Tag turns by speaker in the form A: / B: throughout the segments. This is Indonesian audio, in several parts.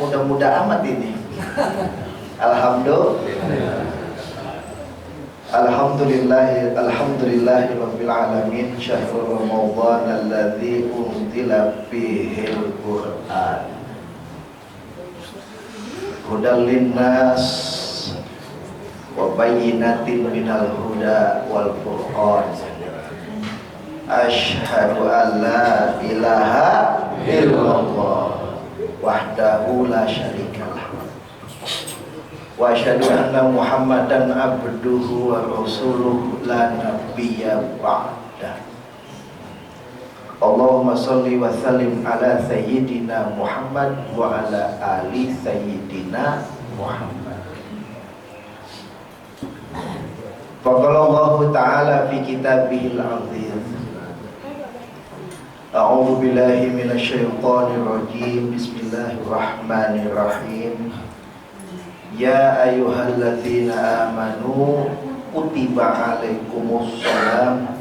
A: mudah-mudah amat ini. Alhamdulillahirabbil alamin syahrul ramadhan alladzi unzila fihil qur'an hudal linnas wa bayyinatin minal huda wal furqan. Asyhadu an la ilaha illallah wahdahu la syarikalah wa asyhadu anna Muhammadan abduhu wa rasuluhu la nabiyya ba'da. Allahumma sholli wa sallim ala sayyidina Muhammad wa ala ali sayyidina Muhammad. Faqala Allah Ta'ala fi kitabihil azim. A'udzu billahi minasyaitonir rajim. Bismillahirrahmanirrahim. Ya ayyuhalladzina amanu kutiba alaikumus shalam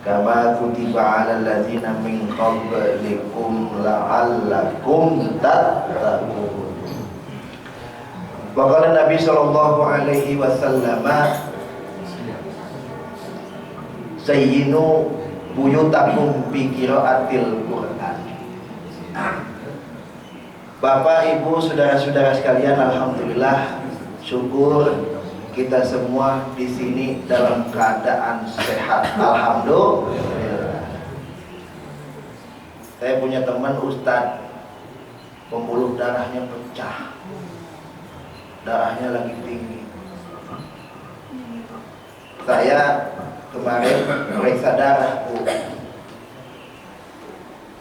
A: kama kutiba alal ladzina min qablikum la'allakum tattaqun. Waqala Nabi sallallahu alaihi wasallam sayyinu buyutakum bi qiraatil Qur'an. Bapak, Ibu, saudara-saudara sekalian, alhamdulillah, syukur kita semua di sini dalam keadaan sehat. Alhamdulillah. Saya punya teman Ustadz, pembuluh darahnya pecah, darahnya lagi tinggi. Saya kemarin periksa darah, Bu.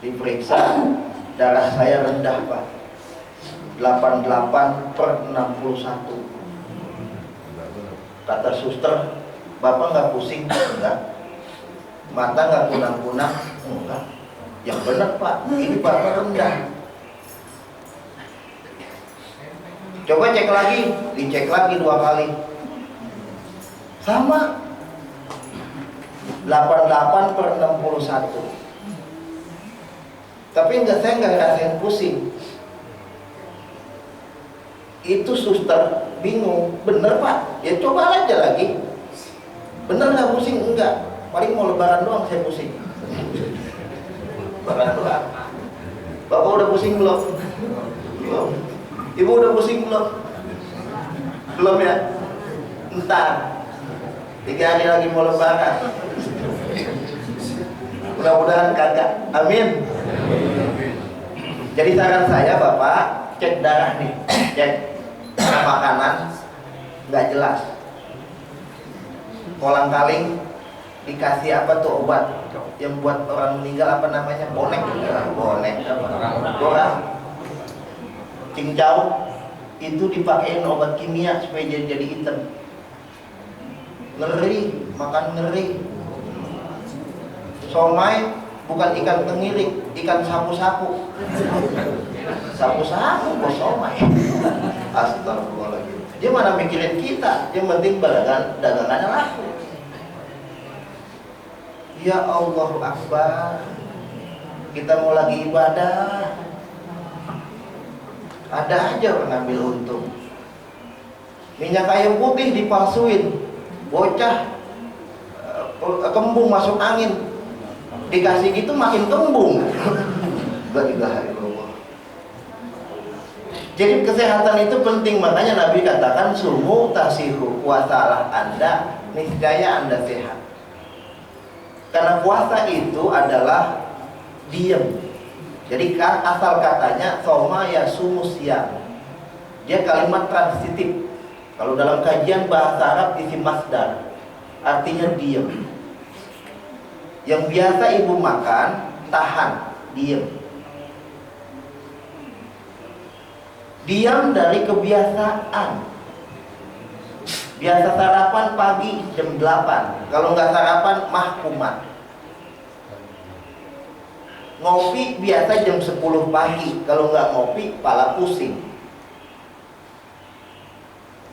A: Diperiksa, darah saya rendah, Pak, 88/61. Kata suster, Bapak nggak pusing? Enggak. Mata nggak kunang-kunang? Enggak. Yang benar, Pak, ini Bapak rendah. Coba cek lagi, dicek lagi 2 kali, sama 88/61. Tapi saya nggak ngerasain pusing. Itu suster bingung, bener Pak? Ya coba aja lagi. Bener nggak pusing? Enggak. Paling mau lebaran doang saya pusing. Lebaran doang. Bapak udah pusing belum? Belum. Ibu udah pusing belum? Belum ya? Entar 3 hari lagi mau lebaran. Mudah-mudahan kagak. Amin. Jadi saran saya, Bapak, cek darah nih, cek makanan nggak jelas. Kolang-kaling dikasih apa tuh obat yang buat orang meninggal, apa namanya? Bonek, orang cincau itu dipakein obat kimia supaya jadi hitam. Ngeri, makan ngeri. Somai bukan ikan tengirik, ikan sapu-sapu. Sapu-sapu bos somai. Astagfirullahaladzim. Dia mana mikirin kita, yang penting dagangannya laku. Ya Allahu Akbar. Kita mau lagi ibadah, ada aja orang ngambil untung. Minyak kayu putih dipalsuin, bocah kembung masuk angin, dikasih gitu makin kembung. La ilaha illallah. Jadi kesehatan itu penting, makanya Nabi katakan sumu tasihu, puasalah Anda, niscaya Anda sehat. Karena puasa itu adalah diam. Jadi asal katanya soma ya sumusya, dia kalimat transitif. Kalau dalam kajian bahasa Arab isi masdar, artinya diam. Yang biasa ibu makan, tahan, diam. Diam dari kebiasaan. Biasa sarapan pagi jam 8. Kalau nggak sarapan mahkumat. Ngopi biasa jam 10 pagi. Kalau nggak ngopi pala pusing.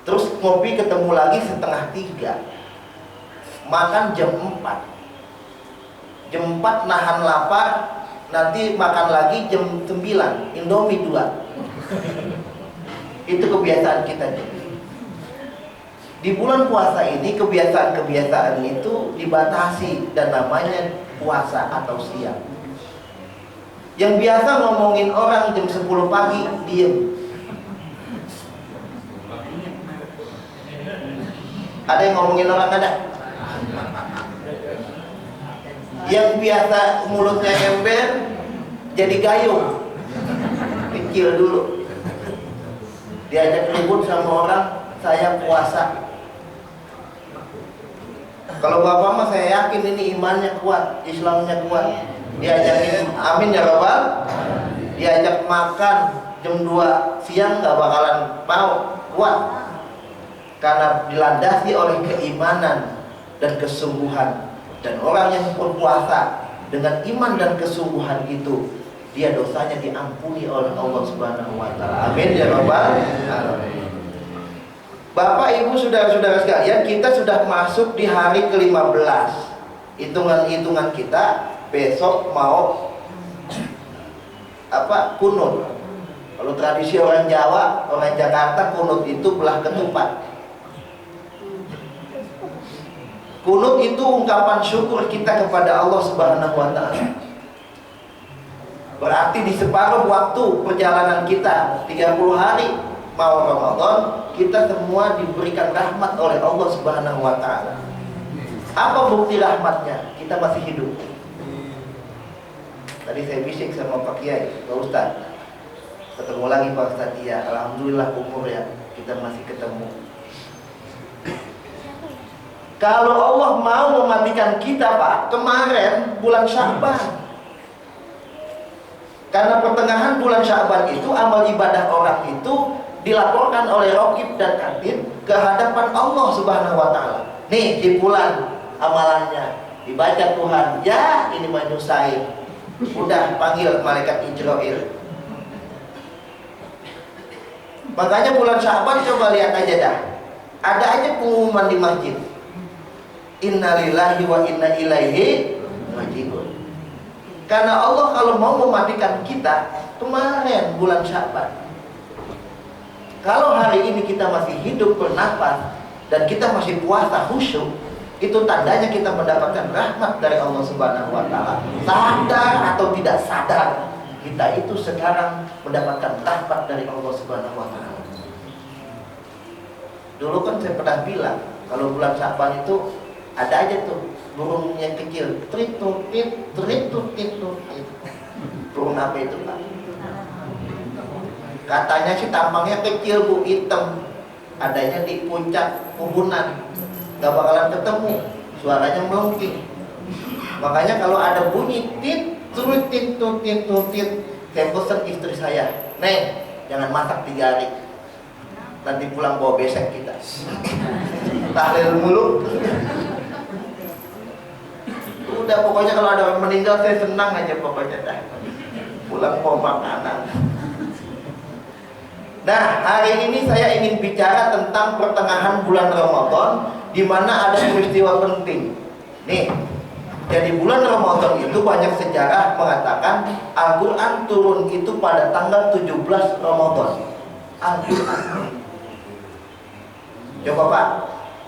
A: Terus ngopi ketemu lagi setengah 3. Makan jam 4. Jam 4 nahan lapar, nanti makan lagi jam 9. Indomie 2. Itu kebiasaan kita. Di bulan puasa ini kebiasaan-kebiasaan itu dibatasi dan namanya puasa atau siang. Yang biasa ngomongin orang jam 10 pagi, diem. Ada yang ngomongin orang, ada? Yang biasa mulutnya ember jadi gayung, kecil dulu. Diajak ribut sama orang, saya puasa. Kalau bapak mah saya yakin ini imannya kuat, Islamnya kuat. Diajakin, amin ya Rabbal. Diajak makan jam 2 siang nggak bakalan mau, kuat. Karena dilandasi oleh keimanan dan kesungguhan. Dan orang yang berpuasa dengan iman dan kesungguhan itu, dia dosanya diampuni oleh Allah Subhanahu wa taala. Amin ya Rabbal alamin. Bapak, Ibu, saudara-saudara sekalian, kita sudah masuk di hari ke-15. Hitungan-hitungan kita besok mau kunut. Kalau tradisi orang Jawa, orang Jakarta, kunut itu belah ketupat. Kunut itu ungkapan syukur kita kepada Allah Subhanahu wa taala. Berarti di separuh waktu perjalanan kita 30 hari mau Ramadan, kita semua diberikan rahmat oleh Allah Subhanahu wa taala. Apa bukti rahmatnya? Kita masih hidup. Tadi saya bisik sama Pak Kiai, Pak Ustadz. Ketemu lagi Pak Ustadz, iya, alhamdulillah umur ya, kita masih ketemu. Kalau Allah mau mematikan kita, Pak, kemarin bulan Sya'ban. Karena pertengahan bulan Sya'ban itu amal ibadah orang itu dilaporkan oleh Raqib dan Atid ke hadapan Allah Subhanahu wa taala. Nih, simpulan amalannya dibaca Tuhan. Ya, ini mah nyusahin. Udah panggil malaikat Ijrail. Makanya bulan Sya'ban coba lihat aja dah. Ada aja pengumuman di masjid. Innalillahi wa inna ilaihi raji'un. Karena Allah kalau mau mematikan kita kemarin bulan Sya'ban. Kalau hari ini kita masih hidup bernafas dan kita masih puasa khusyuk, itu tandanya kita mendapatkan rahmat dari Allah Subhanahu wa taala. Sadar atau tidak sadar, kita itu sekarang mendapatkan rahmat dari Allah Subhanahu wa taala. Dulu kan saya pernah bilang, kalau bulan Sya'ban itu ada aja tuh burung yang kecil, trit-tut-tit, trit-tut-tit-tut-tit. Burung apa itu, Pak? Katanya sih tampangnya kecil, Bu, hitam. Adanya di puncak pubunan. Gak bakalan ketemu. Suaranya melengking. Makanya kalau ada bunyi tit, tut, tit, tut, tit, tut, tit, saya pesan istri saya, Neng, jangan masak 3 hari. Nanti pulang bawa besek kita. Tahlil mulu. Udah, pokoknya kalau ada orang meninggal saya senang aja pokoknya dah. Pulang bawa makanan. Nah, hari ini saya ingin bicara tentang pertengahan bulan Ramadan, di mana ada peristiwa penting. Nih, jadi bulan Ramadan itu banyak sejarah mengatakan Al-Quran turun itu pada tanggal 17 Ramadan. Al-Quran. Coba Pak,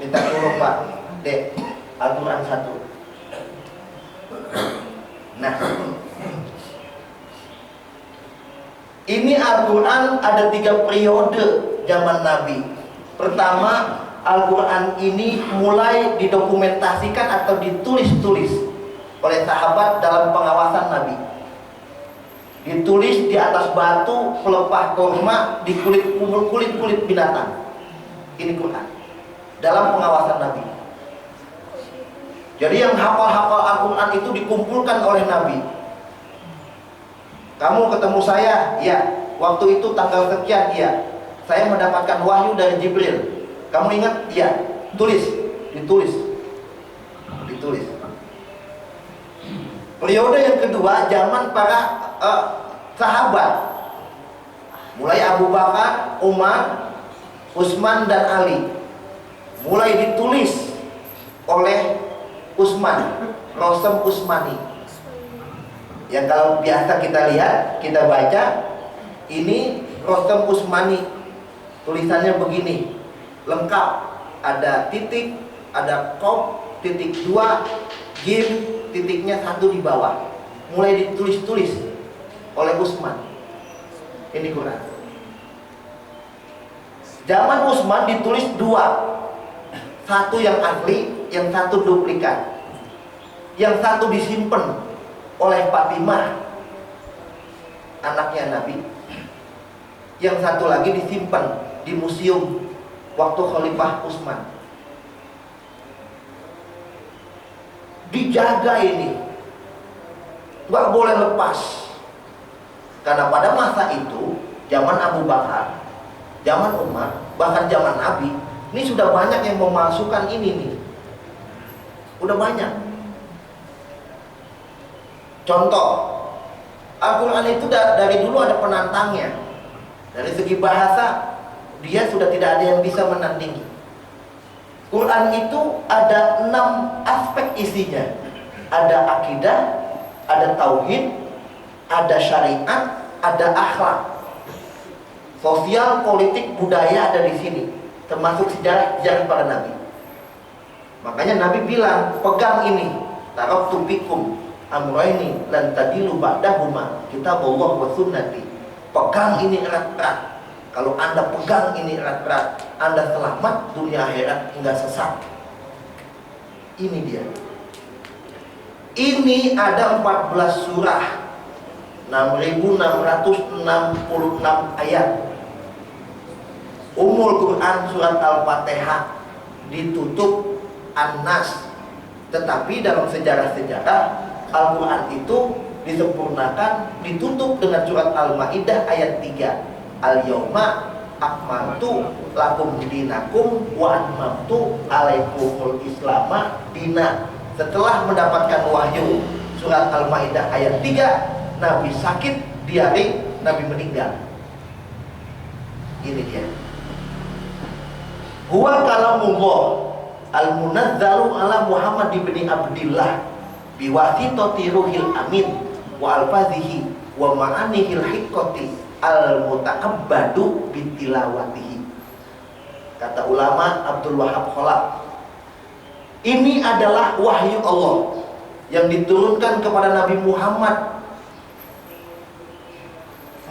A: minta tolong Pak, Dek, Al-Quran 1. Nah, ini Al-Quran ada 3 periode zaman Nabi. Pertama, Al-Quran ini mulai didokumentasikan atau ditulis-tulis oleh sahabat dalam pengawasan Nabi. Ditulis di atas batu, pelepah kurma, di kulit binatang. Ini Quran dalam pengawasan Nabi. Jadi yang hafal-hafal Al-Quran itu dikumpulkan oleh Nabi. Kamu ketemu saya, ya. Waktu itu tanggal sekian, ya. Saya mendapatkan wahyu dari Jibril. Kamu ingat? Ya. Ditulis. Periode yang kedua, zaman para sahabat. Mulai Abu Bakar, Umar, Utsman dan Ali. Mulai ditulis oleh Utsman, Rosem Utsmani. Yang kalau biasa kita lihat, kita baca, ini Rostem Usmani, tulisannya begini, lengkap, ada titik, ada kop, titik 2, jim, titiknya 1 di bawah, mulai ditulis-tulis oleh Utsman. Ini Quran. Zaman Utsman ditulis 2, satu yang asli, yang satu duplikat. Yang satu disimpan oleh Fatimah, anaknya Nabi. Yang satu lagi disimpan di museum waktu Khalifah Utsman. Dijaga ini, nggak boleh lepas. Karena pada masa itu, zaman Abu Bakar, zaman Umar, bahkan zaman Nabi, ini sudah banyak yang memasukkan ini nih. Udah banyak. Contoh, Al-Quran itu dari dulu ada penantangnya. Dari segi bahasa, dia sudah tidak ada yang bisa menandingi. Quran itu ada 6 aspek isinya. Ada akidah, ada tauhid, ada syariat, ada akhlak. Sosial, politik, budaya ada di sini, termasuk sejarah para nabi. Makanya Nabi bilang, pegang ini, taraktu fikum amrayni lan tadilu ba'dahuma kitabullah wa sunnati. Pegang ini erat-erat. Kalau Anda pegang ini erat-erat, Anda selamat dunia akhirat, enggak sesat. Ini dia. Ini ada 14 surah, 6.666 ayat. Ummul Quran surat Al-Fatihah, ditutup An-Nas. Tetapi dalam sejarah-sejarah, Al-Quran itu disempurnakan, ditutup dengan surat Al-Ma'idah ayat 3. Al-yawma akmaltu lakum dinakum wa atmamtu alaikumul islama dina. Setelah mendapatkan wahyu surat Al-Ma'idah ayat 3, Nabi sakit, diare, Nabi meninggal. Ini dia. Huwa kalamullah al-munazzalu ala Muhammad ibn Abdillah biwasitati ruhil amin wa alfazihi wa ma'anihil hiqqati al-muta'abbadu bitilawatihi. Kata ulama Abdul Wahab Khalaf, ini adalah wahyu Allah yang diturunkan kepada Nabi Muhammad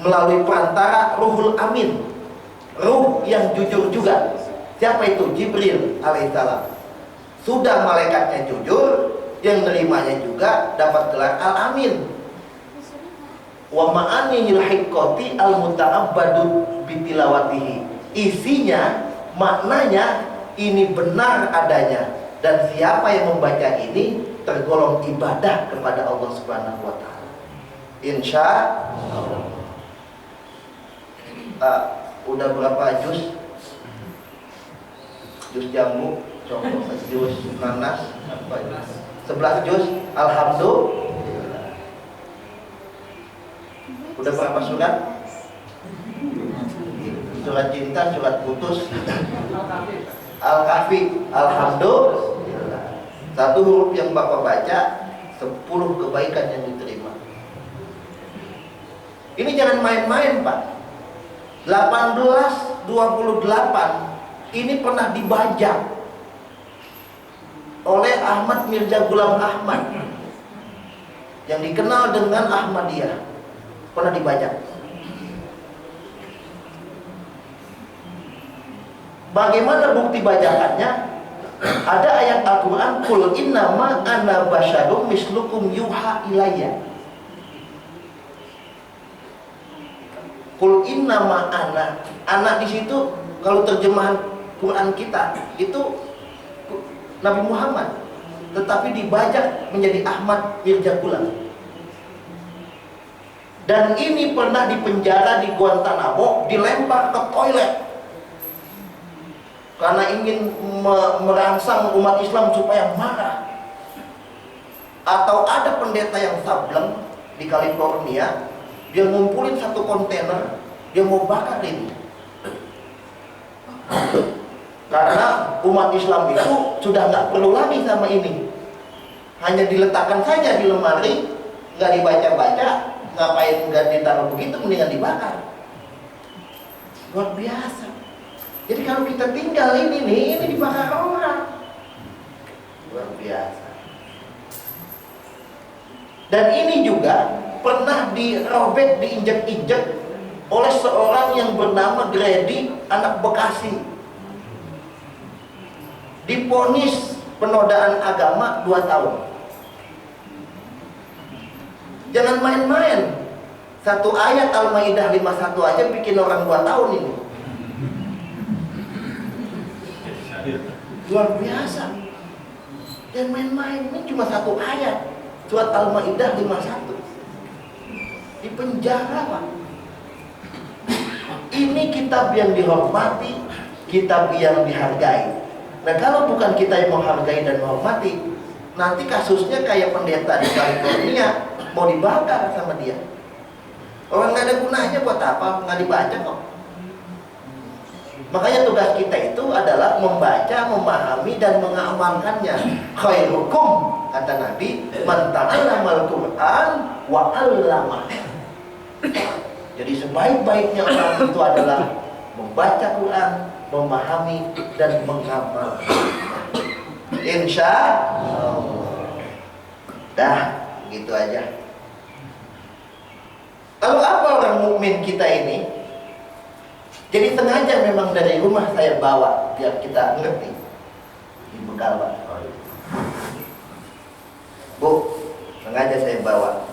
A: melalui perantara Ruhul Amin, ruh yang jujur juga. Siapa itu? Jibril alaihissalam. Sudah malaikatnya jujur, yang nerimanya juga dapat gelar Al-Amin. Wa ma'anihil hiqqati al-muta'abbadu bitilawatihi. Isinya, maknanya ini benar adanya, dan siapa yang membaca ini tergolong ibadah kepada Allah Subhanahu wa taala. Insya Allah. Udah berapa juz? Juz jambu, juz nanas, apa itu? 11 juz. Alhamdulillah. Udah berapa surat? Surat cinta, surat putus, Al-Kahfi. Alhamdulillah. Satu huruf yang Bapak baca, 10 kebaikan yang diterima. Ini jangan main-main, Pak. 1828 ini pernah dibajak oleh Ahmad Mirza Ghulam Ahmad yang dikenal dengan Ahmadiyah. Pernah dibajak. Bagaimana bukti bajakannya? Ada ayat Al-Quran, Qul innama ana basyarum mislukum yuha ilayya. Qul innama ana. Anak di situ kalau terjemahan Quran kita itu Nabi Muhammad, tetapi dibajak menjadi Ahmad Mirza Ghulam. Dan ini pernah dipenjara di Guantanamo, dilempar ke toilet karena ingin merangsang umat Islam supaya marah. Atau ada pendeta yang sableng di California, dia ngumpulin satu kontainer, dia mau bakar ini. Karena umat Islam itu sudah nggak perlu lagi sama ini, hanya diletakkan saja di lemari, nggak dibaca-baca. Ngapain nggak ditaruh begitu, mendingan dibakar. Luar biasa. Jadi kalau kita tinggal ini dibakar orang. Luar biasa. Dan ini juga pernah dirobek, diinjek-injek oleh seorang yang bernama Grady, anak Bekasi. Divonis penodaan agama 2 tahun. Jangan main-main. Satu ayat Al-Maidah 51 aja bikin orang 2 tahun ini. Luar biasa. Jangan main-main, ini cuma satu ayat. Surat Al-Maidah 51. Di penjara, Pak. Ini kitab yang dihormati, kitab yang dihargai. Nah, kalau bukan kita yang menghargai dan menghormati, nanti kasusnya kayak pendeta di California, mau dibakar sama dia. Orang nggak ada gunanya, buat apa? Nggak dibaca kok. Makanya tugas kita itu adalah membaca, memahami, dan mengamalkannya. Khairukum, kata Nabi, man ta'allamal Qur'an wa 'allamah. Jadi sebaik-baiknya orang itu adalah membaca Quran, memahami, dan mengamalkan. Insya Allah. Dah, gitu aja. Lalu apa orang mukmin kita ini? Jadi sengaja memang dari rumah saya bawa biar kita ngerti. Di bekal, Pak. Bu, sengaja saya bawa.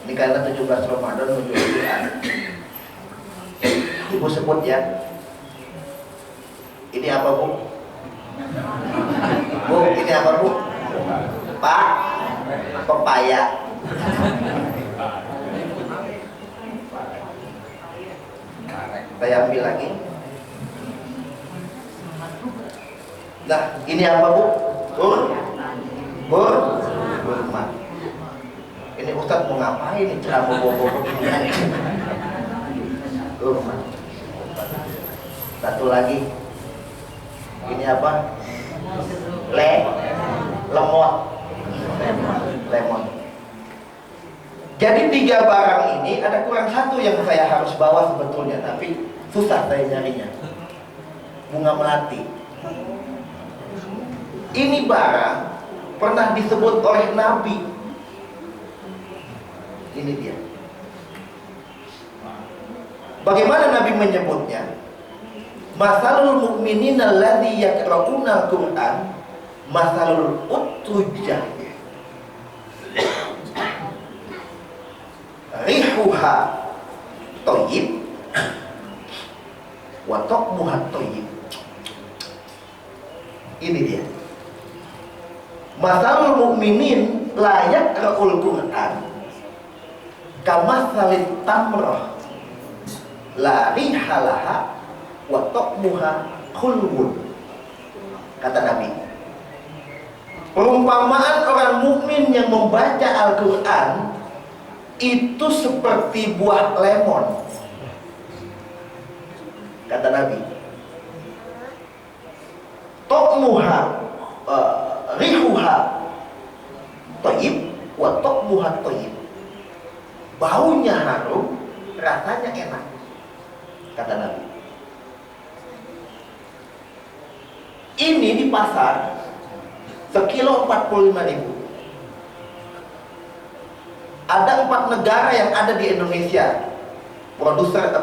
A: Ini karena 17 Ramadan menuju Quran. Ibu sebut ya. Ini apa, Bu? Bu, ini apa, Bu? Pak, pepaya. Saya ambil lagi. Nah, ini apa, Bu? Kurma. Ini Ustadz mau ngapain nih ceramah bobo begini? Kurma. Satu lagi. Ini apa? Lemon. Jadi 3 barang ini ada kurang satu yang saya harus bawa sebetulnya, tapi susah saya nyarinya. Bunga melati. Ini barang pernah disebut oleh Nabi. Ini dia. Bagaimana Nabi menyebutnya? Masalul mu'minin alladzi yaqra'una al-Qur'an masalul utujah. Rihuha thayyib wa taqmuha thayyib. Ini dia. Masalul mu'minin la yaqra'ul Qur'an kamasalit tamrah la rihalaha wa taqmuha khulwun. Kata Nabi, perumpamaan orang mukmin yang membaca Al-Qur'an itu seperti buah lemon. Kata Nabi, taqmuha rihuha thayyib wa taqmuha thayyib. Baunya harum, rasanya enak. Kata Nabi. Ini di pasar sekilo 45.000. Ada 4 negara yang ada di Indonesia produser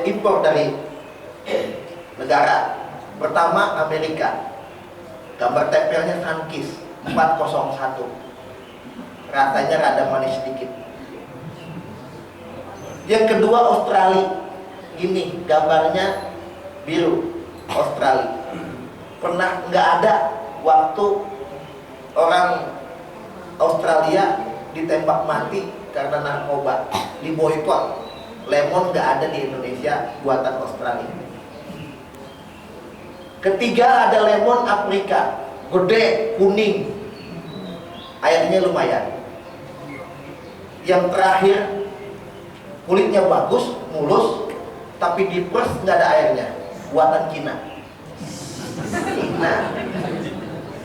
A: impor dari negara. Pertama Amerika, gambar tempelnya Sunkist 401, rasanya rada manis sedikit. Yang kedua Australia, gini gambarnya biru, Australia. Pernah nggak ada waktu orang Australia ditembak mati karena narkoba, diboikot. Lemon nggak ada di Indonesia, buatan Australia. Ketiga ada lemon Afrika, gede, kuning, airnya lumayan. Yang terakhir kulitnya bagus, mulus, tapi diperes nggak ada airnya, buatan Cina. Cina,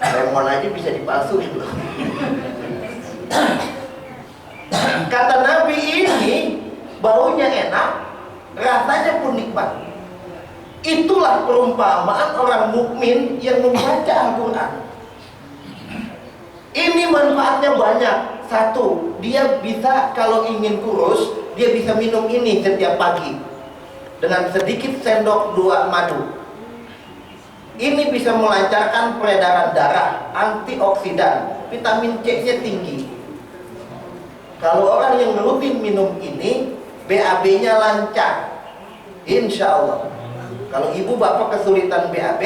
A: lemon aja bisa dipalsuin loh. Kata Nabi, ini baunya enak, rasanya pun nikmat. Itulah perumpamaan orang mukmin yang membaca Al-Quran. Ini manfaatnya banyak. Satu, dia bisa kalau ingin kurus, dia bisa minum ini setiap pagi dengan sedikit sendok 2 madu. Ini bisa melancarkan peredaran darah, antioksidan, vitamin C-nya tinggi. Kalau orang yang rutin minum ini, BAB-nya lancar, insya Allah. Kalau ibu bapak kesulitan BAB,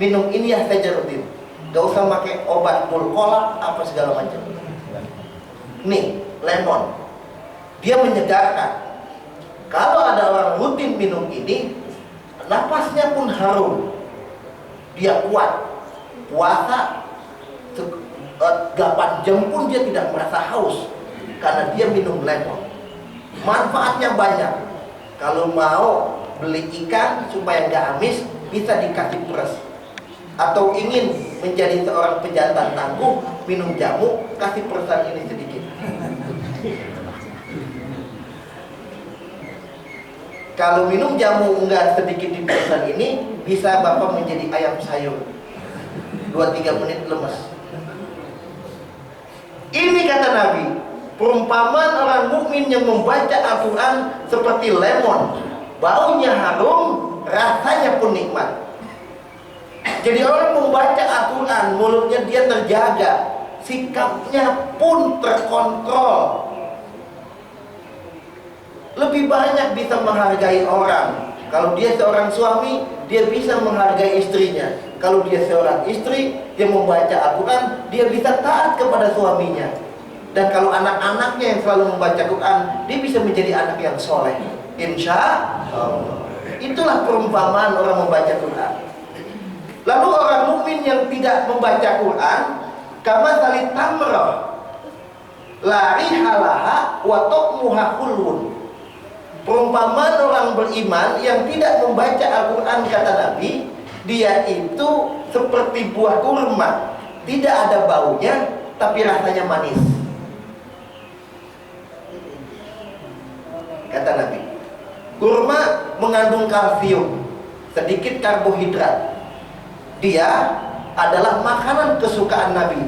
A: minum ini ya saja rutin. Gak usah pakai obat bulkolak apa segala macam. Nih, lemon, dia menyegarkan. Kalau ada orang rutin minum ini, napasnya pun harum. Dia kuat. Puasa 8 jam pun dia tidak merasa haus karena dia minum lemon. Manfaatnya banyak. Kalau mau beli ikan supaya nggak amis, bisa dikasih peres. Atau ingin menjadi seorang pejantan tangguh, minum jamu, kasih peresan ini sedikit. Kalau minum jamu enggak sedikit di peresan ini, bisa bapak menjadi ayam sayur 2-3 menit lemes. Ini kata Nabi, perumpamaan orang mukmin yang membaca Al-Quran seperti lemon, baunya harum, rasanya pun nikmat. Jadi orang membaca Al-Quran, mulutnya dia terjaga, sikapnya pun terkontrol. Lebih banyak bisa menghargai orang. Kalau dia seorang suami, dia bisa menghargai istrinya. Kalau dia seorang istri yang membaca Al-Quran, dia bisa taat kepada suaminya. Dan kalau anak-anaknya yang selalu membaca Quran, dia bisa menjadi anak yang soleh, insya Allah. Itulah perumpamaan orang membaca Quran. Lalu orang mukmin yang tidak membaca Quran, kama salit tamrah lari halaha wa tu'muha khulwun. Perumpamaan orang beriman yang tidak membaca Al-Quran, kata Nabi, dia itu seperti buah kurma, tidak ada baunya tapi rasanya manis. Kata Nabi, kurma mengandung kalsium, sedikit karbohidrat. Dia adalah makanan kesukaan Nabi.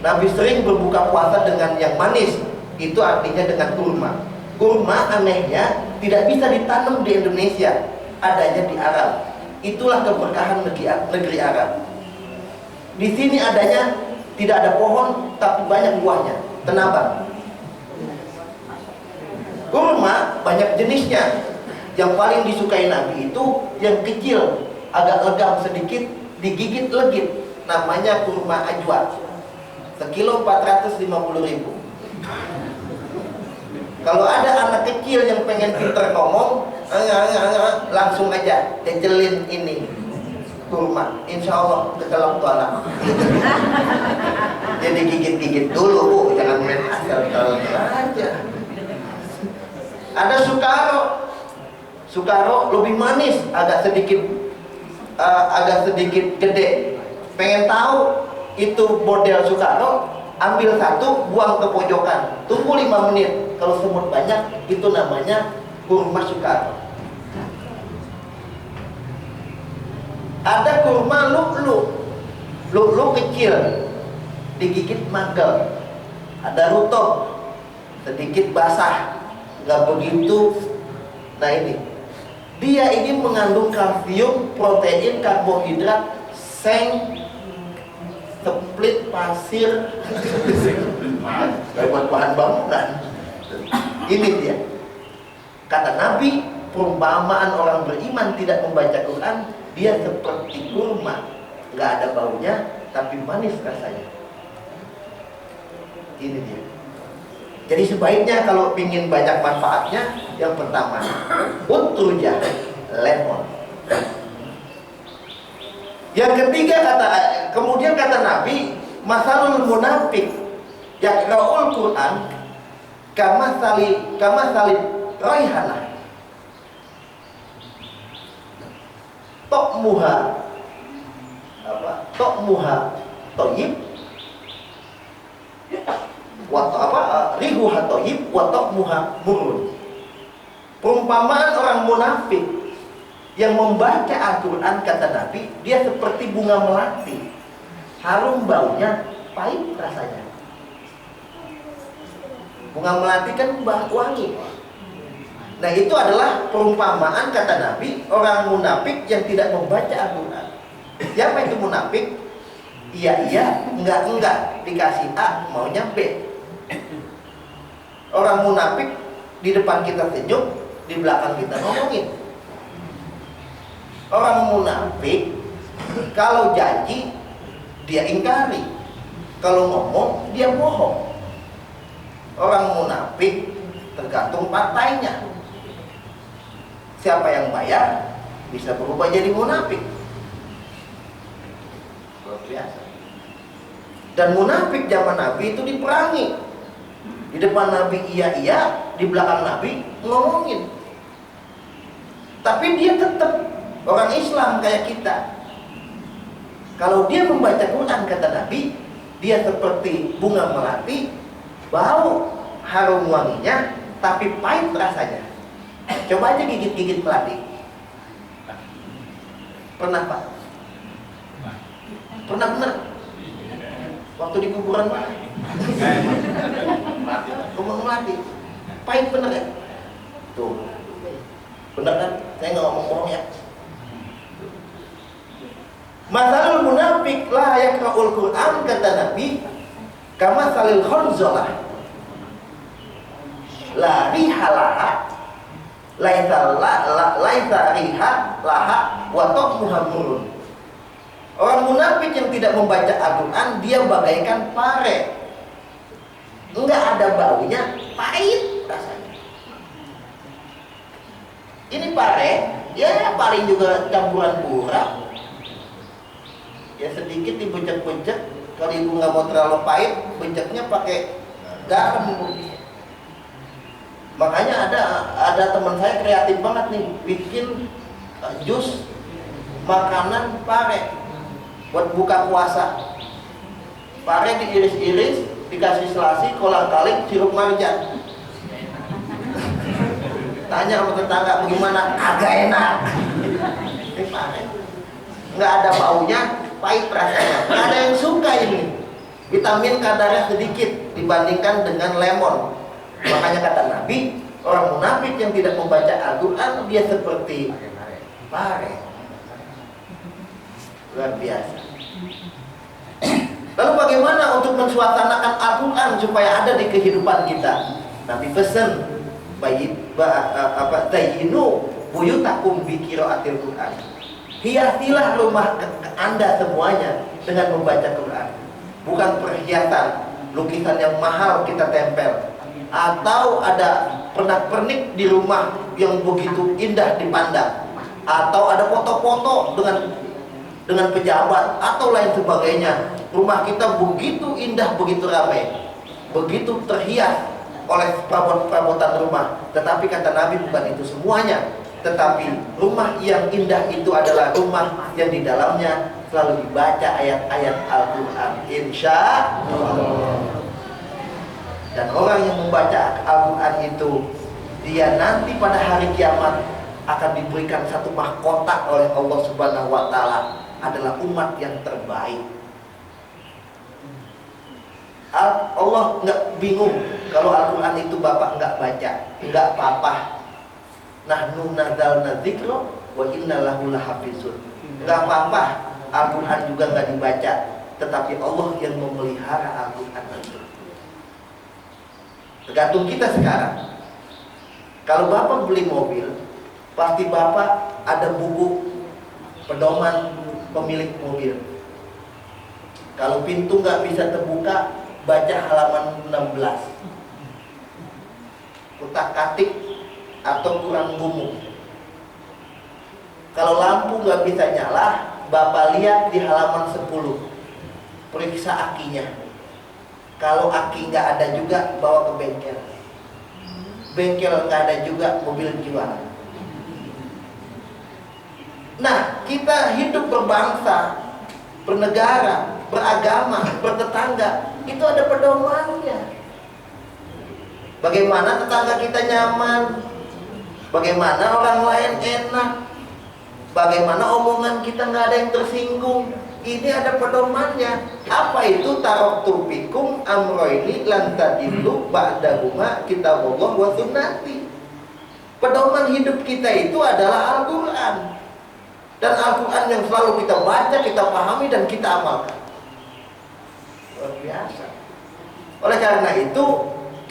A: Nabi sering berbuka puasa dengan yang manis, itu artinya dengan kurma. Kurma anehnya tidak bisa ditanam di Indonesia, adanya di Arab. Itulah keberkahan negeri Arab. Di sini adanya tidak ada pohon, tapi banyak buahnya, tenabang. Kurma banyak jenisnya. Yang paling disukai Nabi itu yang kecil, agak legam sedikit, digigit legit. Namanya kurma ajwa. Sekilo 450.000. Kalau ada anak kecil yang pengen pinter ngomong, langsung aja jejelin ini kurma, insya Allah kekelak tualang. Jadi gigit-gigit dulu, Bu, jangan main asal aja. Ada sukaro lebih manis, agak sedikit gede. Pengen tahu itu model sukaro, ambil satu, buang ke pojokan, tunggu 5 menit. Kalau semut banyak, itu namanya kurma sukaro. Ada kurma lulu kecil, digigit magel. Ada rutop, sedikit basah, nggak begitu. Nah ini, dia ini mengandung kalsium, protein, karbohidrat, seng, split pasir, buat bahan bangunan. Ini dia. Kata Nabi, perumpamaan orang beriman tidak membaca Quran, dia seperti kurma, nggak ada baunya, tapi manis rasanya. Ini dia. Jadi sebaiknya kalau ingin banyak manfaatnya, yang pertama, utrujah, lemon. Yang ketiga kemudian kata Nabi, masalul munafik yaqra'ul Quran kama salib raihana tokmuha toyib rihuha toyib wa tokmuha murun. Perumpamaan orang munafik yang membaca Al-Quran, kata Nabi, dia seperti bunga melati, harum baunya, pahit rasanya. Bunga melati kan wangi. Nah, itu adalah perumpamaan, kata Nabi, orang munafik yang tidak membaca Al-Quran. Siapa itu munafik? Iya, enggak, dikasih A maunya B. Orang munafik di depan kita senyum, di belakang kita ngomongin. Orang munafik kalau janji dia ingkari, kalau ngomong dia bohong. Orang munafik tergantung partainya. Siapa yang bayar bisa berubah jadi munafik. Luar biasa. Dan munafik zaman Nabi itu diperangi. Di depan Nabi iya, di belakang Nabi ngomongin. Tapi dia tetap orang Islam kayak kita. Kalau dia membaca Quran, kata Nabi, dia seperti bunga melati, bau harum wanginya, tapi pahit rasanya. Coba aja gigit-gigit melati. Pernah, Pak? Pernah bener? Waktu di kuburan mana? Bunga melati, pahit bener ya? Tuh, bener kan? Saya nggak ngomong bohong ya. Masalul munafik la yaqra'ul Qur'an, kata Nabi, kama salil khonzolah la rihalaha laisa riha laha wa ta'muha murun. Orang munafik yang tidak membaca Al-Quran, dia bagaikan pare, enggak ada baunya, pahit rasanya. Ini pare, ya paling juga campuran pura. Ya sedikit dibecek-becek. Kalau ibu nggak mau terlalu pahit, beceknya pakai garam. Makanya ada teman saya kreatif banget nih, bikin jus makanan pare buat buka puasa. Pare diiris-iris, dikasih selasi, kolang-kaling, sirup marjan. Tanya sama tetangga bagaimana, agak enak. Ini pare, nggak ada baunya, pahit rasanya. Nggak ada yang suka ini. Vitamin kadarnya sedikit dibandingkan dengan lemon. Makanya kata Nabi, orang munafik yang tidak membaca Al-Quran, dia seperti pare. Luar biasa. Lalu bagaimana untuk mensuasanakan Al-Quran supaya ada di kehidupan kita? Nabi pesan, zayyinu buyutakum bi qiraatil Quran. Hiasilah rumah Anda semuanya dengan membaca Quran. Bukan perhiasan, lukisan yang mahal kita tempel, atau ada pernak-pernik di rumah yang begitu indah dipandang, atau ada foto-foto dengan pejabat atau lain sebagainya. Rumah kita begitu indah, begitu ramai, begitu terhias oleh perabotan rumah. Tetapi kata Nabi, bukan itu semuanya. Tetapi rumah yang indah itu adalah rumah yang di dalamnya selalu dibaca ayat-ayat Al-Quran, insya Allah. Dan orang yang membaca Al-Quran itu, dia nanti pada hari kiamat akan diberikan satu mahkota oleh Allah Subhanahu wa Ta'ala, adalah umat yang terbaik. Allah nggak bingung kalau Al-Quran itu bapak nggak baca, nggak apa-apa. Nahnu nadzalna dzikra wa inna lahu lahafizun. Nggak apa-apa, Al-Quran juga nggak dibaca, tetapi Allah yang memelihara Al-Quran itu. Tergantung kita sekarang. Kalau bapak beli mobil, pasti bapak ada buku pedoman pemilik mobil. Kalau pintu nggak bisa terbuka, baca halaman 16. Utak-atik atau kurang gumuk. Kalau lampu nggak bisa nyala, bapak lihat di halaman 10, periksa akinya. Kalau aki nggak ada juga, bawa ke bengkel. Bengkel nggak ada juga, mobil jual. Nah, kita hidup berbangsa, bernegara, beragama, bertetangga, itu ada pedomannya. Bagaimana tetangga kita nyaman, Bagaimana orang lain enak, bagaimana omongan kita nggak ada yang tersinggung. Ini ada pedomannya. Apa itu? Taraktu fikum amroini lan tadillu ba'dahuma kitabullah wa sunnati. Pedoman hidup kita itu adalah Al-Quran. Dan Al-Quran yang selalu kita baca, kita pahami, dan kita amalkan. Luar biasa. Oleh karena itu,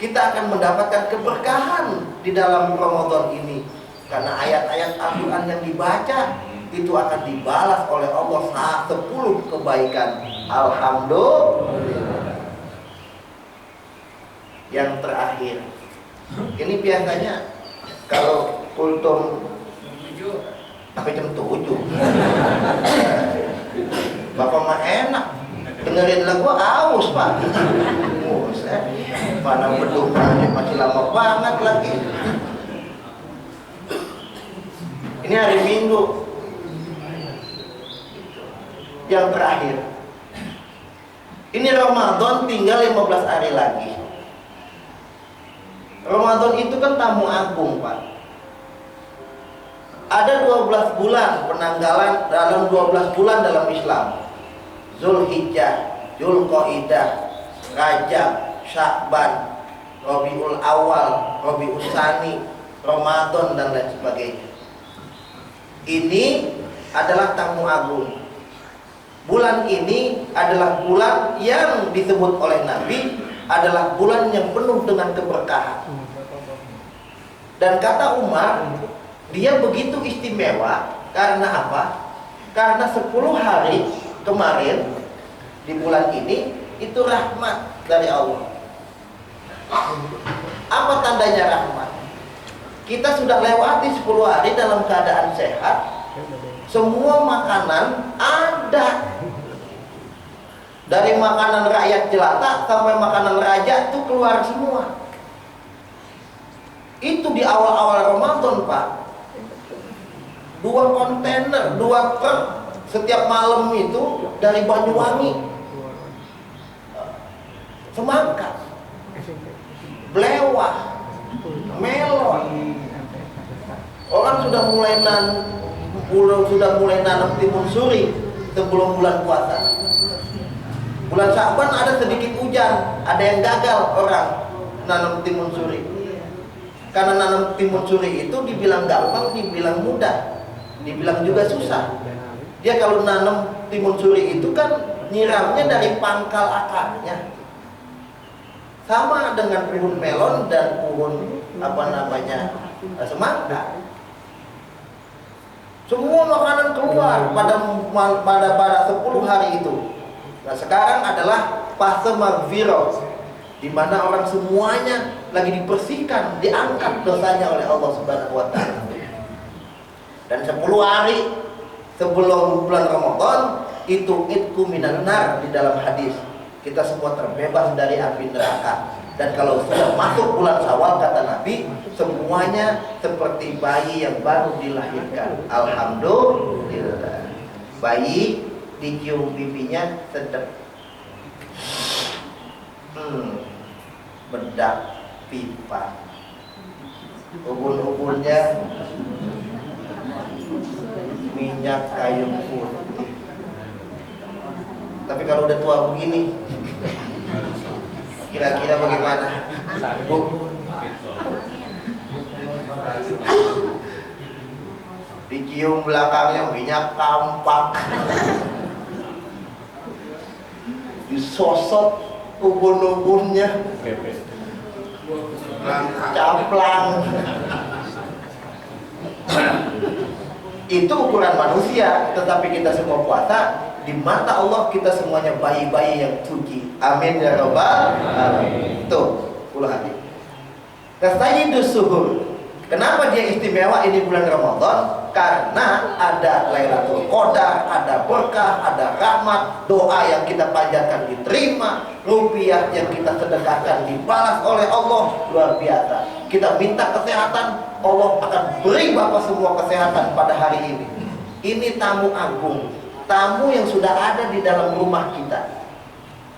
A: kita akan mendapatkan keberkahan di dalam Ramadan ini. Karena ayat-ayat Al-Quran yang dibaca itu akan dibalas oleh Allah 10 kebaikan. Alhamdulillah. Yang terakhir, ini biasanya kalau kultum sampai jam 7 Bapak mah enak dengerin lagu aus Pak. Mana beduk masih lama banget lagi. Ini hari Minggu. Yang terakhir, ini Ramadan tinggal 15 hari lagi. Ramadan itu kan tamu agung Pak. Ada 12 bulan penanggalan dalam 12 bulan dalam Islam. Zulhijjah, Dzulqa'dah, Rajab, Sya'ban, Rabiul Awal, Rabiul Tsani, Ramadan, dan lain sebagainya. Ini adalah tamu agung. Bulan ini adalah bulan yang disebut oleh Nabi adalah bulan yang penuh dengan keberkahan. Dan kata Umar, dia begitu istimewa karena apa? Karena 10 hari kemarin di bulan ini itu rahmat dari Allah. Apa tandanya rahmat? Kita sudah lewati 10 hari dalam keadaan sehat. Semua makanan ada. Dari makanan rakyat jelata sampai makanan raja itu keluar semua. Itu di awal-awal Ramadan Pak. 2 kontainer, 2 truk setiap malam itu dari Banyuwangi, semangka, belewah, melon. Orang sudah mulai nanam timun suri sebelum bulan puasa. Bulan Sya'ban ada sedikit hujan, ada yang gagal orang nanam timun suri. Karena nanam timun suri itu dibilang gampang, dibilang mudah, dibilang juga susah. Dia kalau nanam timun suri itu kan nyiramnya dari pangkal akarnya. Sama dengan pohon melon dan pohon semangka. Semua makanan keluar pada 10 hari itu. Nah, sekarang adalah fase maghfirah, di mana orang semuanya lagi dibersihkan, diangkat dosanya oleh Allah Subhanahu wa taala. Dan 10 hari sebelum bulan Ramadan itu idku minan nar di dalam hadis. Kita semua terbebas dari api neraka. Dan kalau sudah masuk bulan Syawal kata Nabi, semuanya seperti bayi yang baru dilahirkan. Alhamdulillah. Bayi dicium pipinya sedap. Bedak pipa. Ubun-ubunnya minyak kayu putih. Tapi kalau udah tua begini, kira-kira bagaimana? Bu? Dicium belakangnya minyak kampak. Disosot ubun-ubunnya, caplang. Itu ukuran manusia, tetapi kita semua puasa. Di mata Allah kita semuanya bayi-bayi yang suci. Amin ya rabbal alamin. Tuh, puluh hati. Sayyidus suhur. Kenapa dia istimewa ini bulan Ramadan? Karena ada Lailatul Qadar, ada berkah, ada rahmat, doa yang kita panjatkan diterima, rupiah yang kita sedekahkan dibalas oleh Allah, luar biasa. Kita minta kesehatan, Allah akan beri Bapak semua kesehatan pada hari ini. Ini tamu agung, tamu yang sudah ada di dalam rumah kita.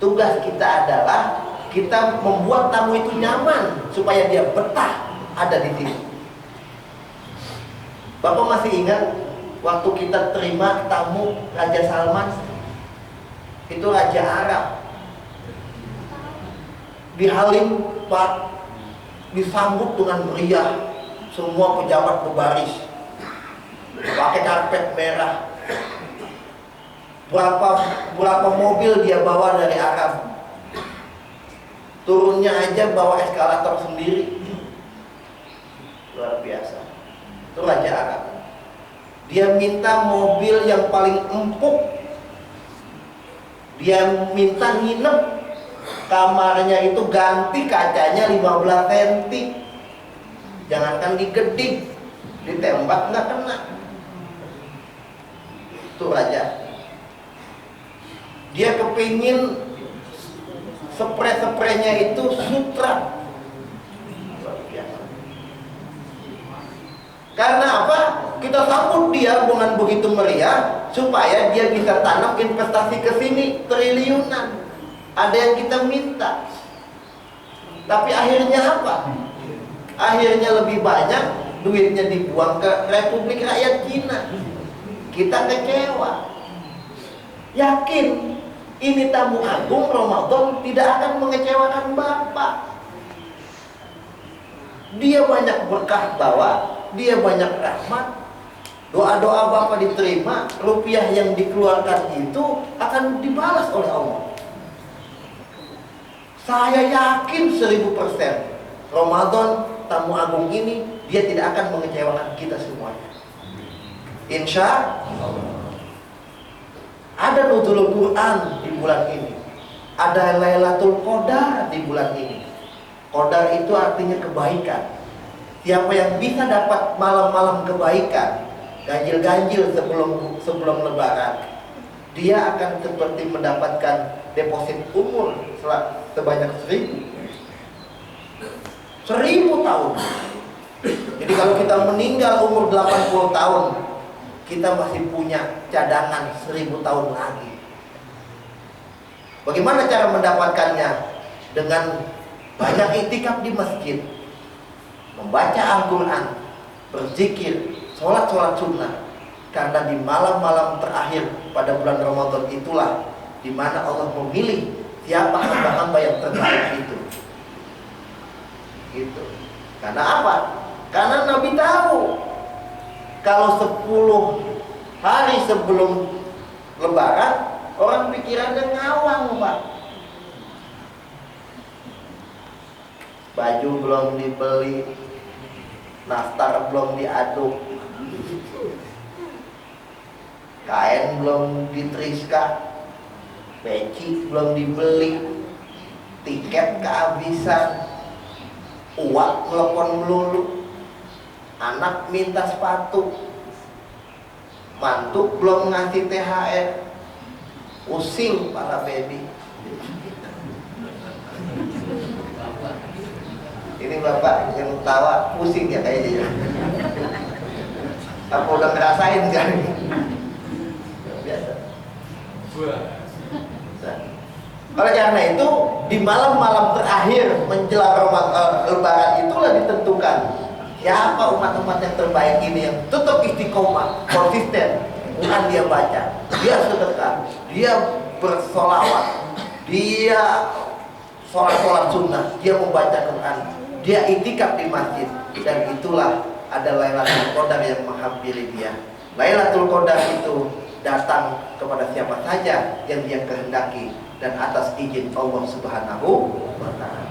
A: Tugas kita adalah kita membuat tamu itu nyaman supaya dia betah ada di sini. Bapak masih ingat waktu kita terima tamu Raja Salman? Itu Raja Arab. Di Halim Park disambut dengan meriah, semua pejabat berbaris, pakai karpet merah. Berapa mobil dia bawa dari Arab. Turunnya aja bawa eskalator sendiri. Luar biasa. Itu Raja Arab. Dia minta mobil yang paling empuk. Dia minta nginep, kamarnya itu ganti kacanya 15 cm. Jangankan digeding, ditembak nggak kena. Itu Raja. Dia kepingin spray-spraynya itu sutra. Karena apa? Kita sambut dia dengan begitu meriah supaya dia bisa tanam investasi ke sini triliunan. Ada yang kita minta. Tapi akhirnya apa? Akhirnya lebih banyak duitnya dibuang ke Republik Rakyat Cina. Kita kecewa. Yakin ini tamu agung Ramadan tidak akan mengecewakan Bapak. Dia banyak berkah bawa, dia banyak rahmat. Doa-doa Bapak diterima, rupiah yang dikeluarkan itu akan dibalas oleh Allah. Saya yakin 1000% Ramadan tamu agung ini dia tidak akan mengecewakan kita semuanya. Insya Allah. Ada nuzulul Quran di bulan ini. Ada Lailatul Qadar di bulan ini. Qadar itu artinya kebaikan. Siapa yang bisa dapat malam-malam kebaikan, ganjil-ganjil sebelum lebaran, dia akan seperti mendapatkan deposit umur sebanyak 1000 tahun. Jadi kalau kita meninggal umur 80 tahun, kita masih punya cadangan 1000 tahun lagi. Bagaimana cara mendapatkannya? Dengan banyak iktikaf di masjid, membaca Al-Quran, berzikir, sholat sunnah. Karena di malam-malam terakhir pada bulan Ramadan itulah di mana Allah memilih siapa hamba-hamba yang terbaik itu. Gitu. Karena apa? Karena Nabi tahu kalau 10 hari sebelum Lebaran orang pikirannya ngawang, Pak. Baju belum dibeli, nastar belum diaduk, kain belum diteriska, peci belum dibeli, tiket kehabisan, uang telepon melulu, anak minta sepatu, mantu belum ngasih THR, pusing para baby. Ini bapak yang tawa pusing ya kayaknya. Apa udah ngerasain kan? Biasa. Oleh karena itu di malam-malam terakhir menjelang Lebaran itulah ditentukan siapa umat-umat yang terbaik ini yang tetap istiqomah, konsisten. Bukan dia baca, dia sedekah, dia bersolawat, dia sholat sunnah, dia membaca Quran, dia iktikaf di masjid. Dan itulah ada Lailatul Qadar yang menghampiri dia. Lailatul Qadar itu datang kepada siapa saja yang dia kehendaki dan atas izin Allah Subhanahu wa ta'ala.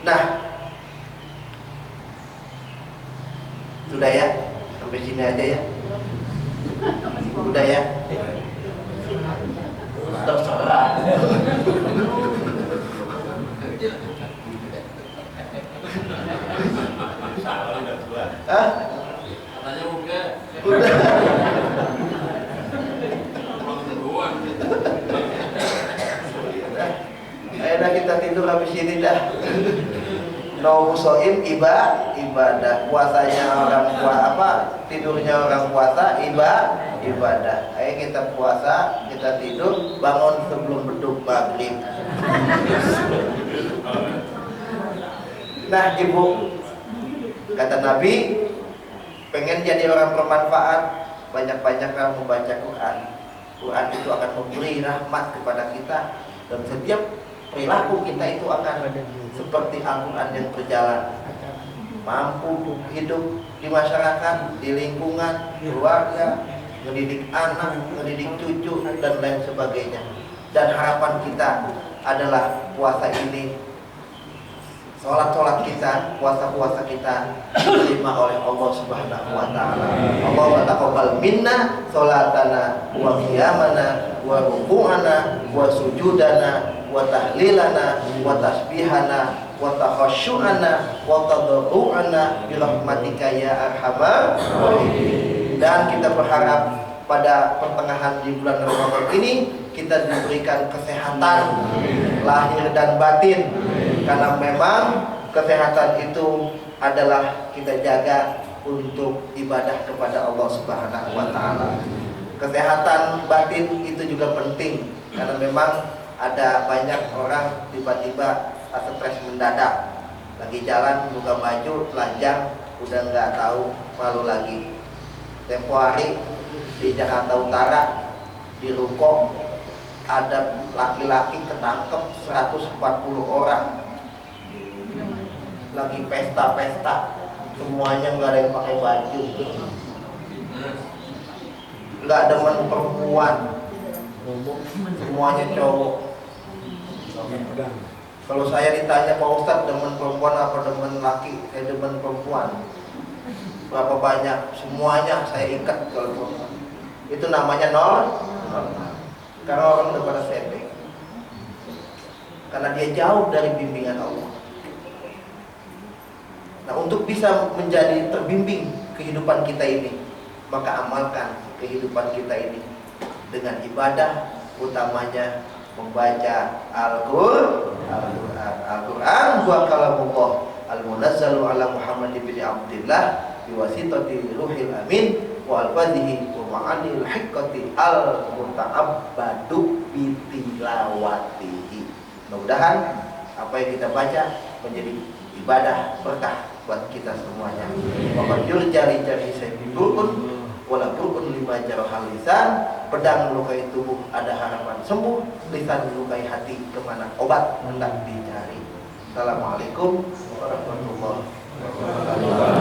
A: Nah, sudah ya, sampai sini aja ya. Udah ya. Terserah. Hah?
B: Katanya udah.
A: Ayo kita tidur habis ini dah. Nausoim ibadah. Puasanya orang tidurnya orang puasa ibadah. Ayo kita puasa, kita tidur, bangun sebelum beduk maghrib. Nah, Ibu, kata Nabi, pengen jadi orang bermanfaat, banyak-banyaklah membaca Quran. Quran itu akan memberi rahmat kepada kita, dan setiap perilaku kita itu akan seperti Al-Quran yang berjalan, mampu hidup di masyarakat, di lingkungan, keluarga, mendidik anak, mendidik cucu, dan lain sebagainya. Dan harapan kita adalah puasa ini, sholat kita, puasa kita diterima oleh Allah Subhanahu wa Ta'ala. Allahumma taqabbal minna sholatana wa qiyamana wa ruku'ana wa sujudana wa tahlilana wa tasbihana wa takhashu'ana wa tadarru'ana birahmatika ya arhamar rahimin. Dan kita berharap pada pertengahan di bulan Ramadan ini kita diberikan kesehatan lahir dan batin, karena memang kesehatan itu adalah kita jaga untuk ibadah kepada Allah Subhanahu wa Ta'ala. Kesehatan batin itu juga penting, karena memang ada banyak orang tiba-tiba stres mendadak, lagi jalan buka baju telanjang, udah nggak tahu malu lagi. Tempo hari di Jakarta Utara, di Ruko, ada laki-laki ketangkep 140 orang lagi pesta-pesta, semuanya nggak ada yang pakai baju, nggak demen perempuan, semuanya cowok. Kalau saya ditanya, Pak Ustadz demen perempuan apa demen laki? Saya demen perempuan. Berapa banyak? Semuanya saya ikat kalau perempuan. Itu namanya normal. Karena orang udah pada setting, karena dia jauh dari bimbingan Allah. Nah, untuk bisa menjadi terbimbing kehidupan kita ini, maka amalkan kehidupan kita ini dengan ibadah, utamanya membaca Al-Quran wa kalamullah al-munazzalu ala Muhammad bin Abdillah biwasitati ruhil amin wa al-fadhihi wa ma'anil hiqqati al-muta'abbadu bitilawatihi. Mudah-mudahan apa yang kita baca menjadi ibadah berkah buat kita semuanya. Wa man yurjari-jari sayfidurun wala burun lima jarahal lisan. Pedang melukai tubuh ada harapan sembuh, lisan melukai hati kemana obat hendak dicari. Assalamualaikum warahmatullahi wabarakatuh.